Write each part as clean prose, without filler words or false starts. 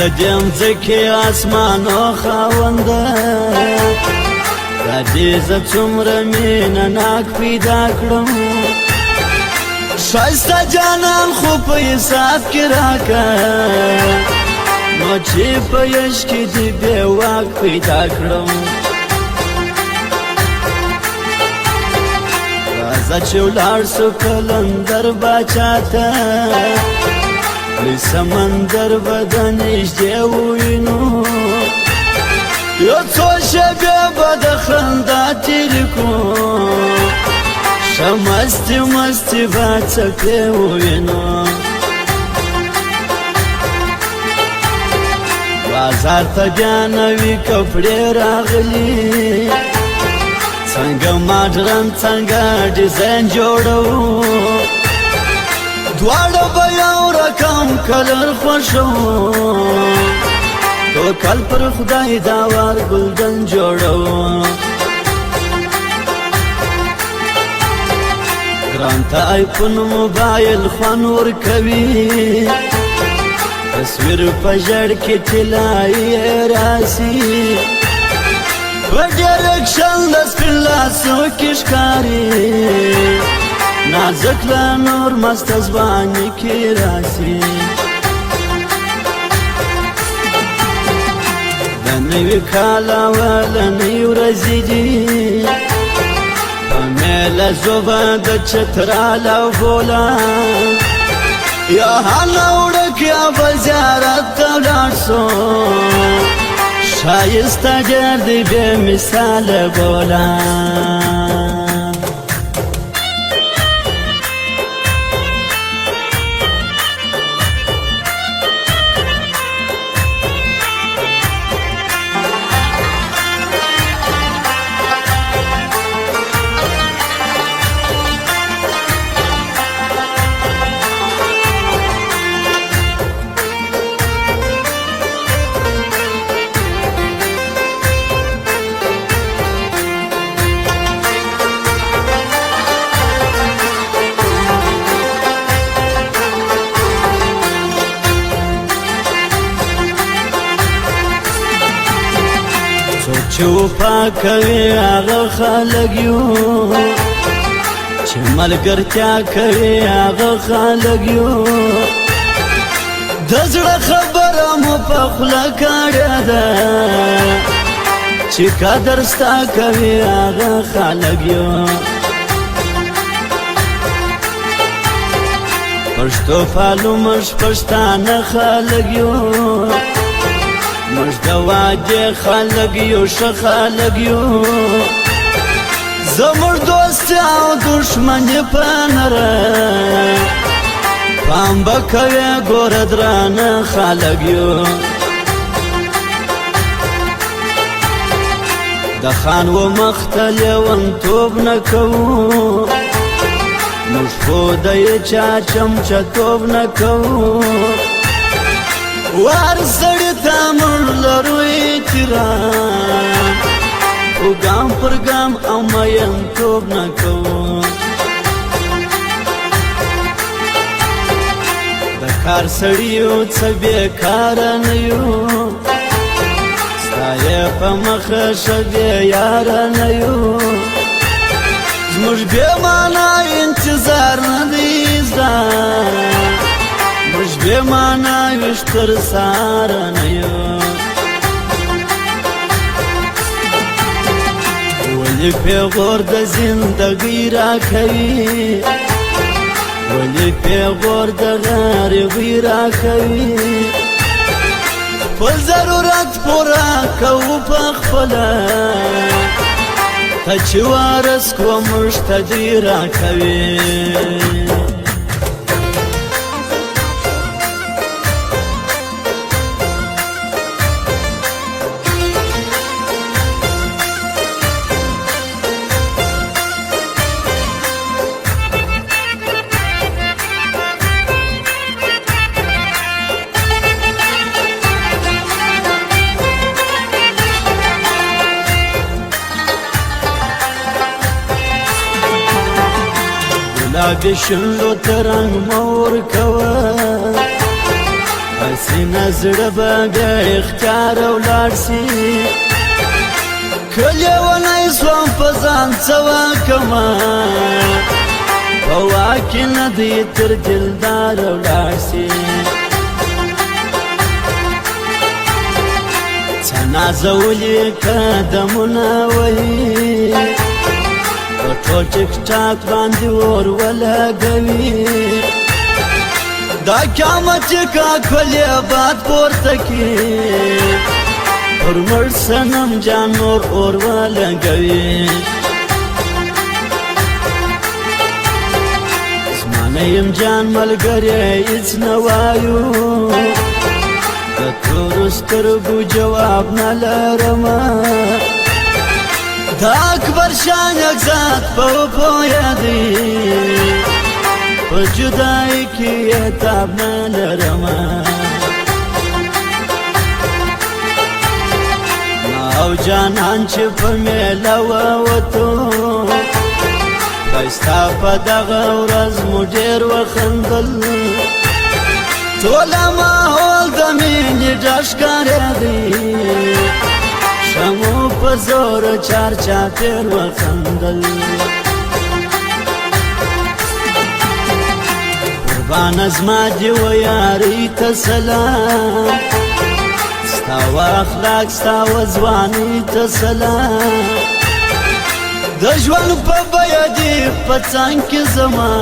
دې مځکې اسمانو خاونده دا دې زه څومره مینه ناک پیدا کړم ښایسته جانان خو په حساب کې راکړه نو چې په یش کې دې بې واک پیدا کړم راځه چې ولاړ سو قلندر باچا ته لوی سمندر به د نږدې ووینو یو څو شېبې به د خندا تېرې کړو ښه مستې مستې به څپې ووینو بازار ته بیا نوي کپړې راغلي څنګه ماډرن څنګه ډیزاین جوړوو دواړه به یو رقم کلر خوښوو توکل پر خدای دا وار ګلدن جوړوو ګران ته آیفون موبایل خوند ورکوي تصویر په ژړ کې طلایي راسي په ډېر اکشن د سپین لاسو کې ښکاري نازک له نور مست ځواني کې راسي د نوي کال اولنۍ ورځې دي په میله زوبه د چتراله او بولان یا هله وړک یا به زیارت ته ولاړ سو ښایسته ډېر دی بې مثاله بولان چې وفا کوي هغه خلک یو چې ملګرتیا کوي هغه خلک یو د زړه خبره مو په خوله کړې ده چې قدر ستا کوي هغه خلک یو پښتو پالو موږ پښتانه خلک یو موږ د واده خلک یو ښه خلک یو زموږ دوستي او دښمني په نره پام به کوې ګوره درانه خلک یو د خان و مخ ته لیونتوب نه کوو موږ خو د چا چمچه‌توب نه کوو وار سړی ته موږ لرو احترام خو ګام پر ګام او مینتوب نه کوو د کار سړي یو څه بېکاره نه یو ستا یې په مخه ښه بېیاره نه یو زموږ بې معنا انتظار نه دی زده موږ بې معنا ویښ تر سهاره نه یو ولې پېغور د زندګۍ راکوي ولې پېغور د غریبۍ راکوي خپل ضرورت پوره کوو په خپله ته چې وارث کړو موږ ته دوی راکوي گلابی شنلو ترنگ مور کوا داسې نظره به بیا اختیار ولاړ سي که لیونی سوم په ځان څه وکمه په واک کې نه دی تر دلدار ولاړ سي څه نازولي قدمونه وهي په ټول ټیک ټاک باندې اور ولګوي دا قیامت چې کاکلې باد پورته کړي پر مړ صنم جان نور اور ولګوي زما نه یم جان ملګری هېڅ نه وایو د تورو سترګو جواب نه لرمه دا اکبر شان یک ذات په پوهېدی په جدایۍ کې یې تاب نه لرمه ما او جانان چې په میله ووتو ښایسته په دغه ورځ مو ډېر وخندل ټوله ماحول د مینې ډک ښکارېدی شمو په زور چار چاپېر وخندل قربانه زما دې و یارۍ ته سلام ستا و اخلاق ستا و ځوانۍ ته سلام د ژوند په بیه دې په څنګ کې زما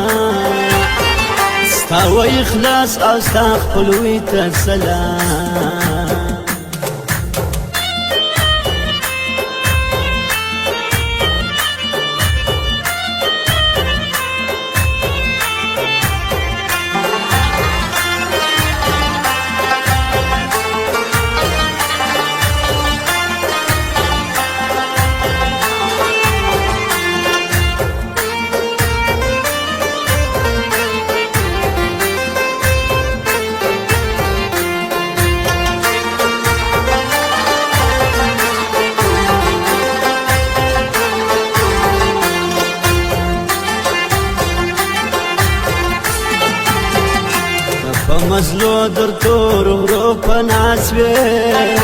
ستا و اخلاص او ستا خپلوۍ ته سلام په مزلو در تور غرو په ناس وې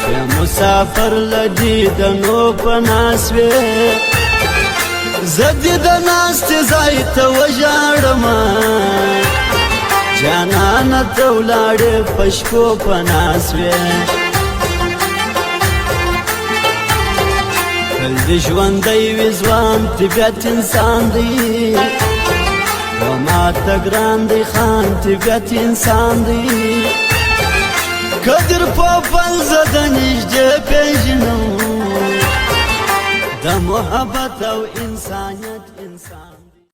چې مسافر له دیدنو په ناس وې زه دې د ناستې ځای ته وژاړمه جانانه ته ولاړې په شپو په ناس وې تل دې ژوندی وي ځوان طبیعت انسان دی وما ته ګران دی خان طبیعت انسان دی قدر په پل زه د نږدې پېژنم د محبت او انسانیت انسان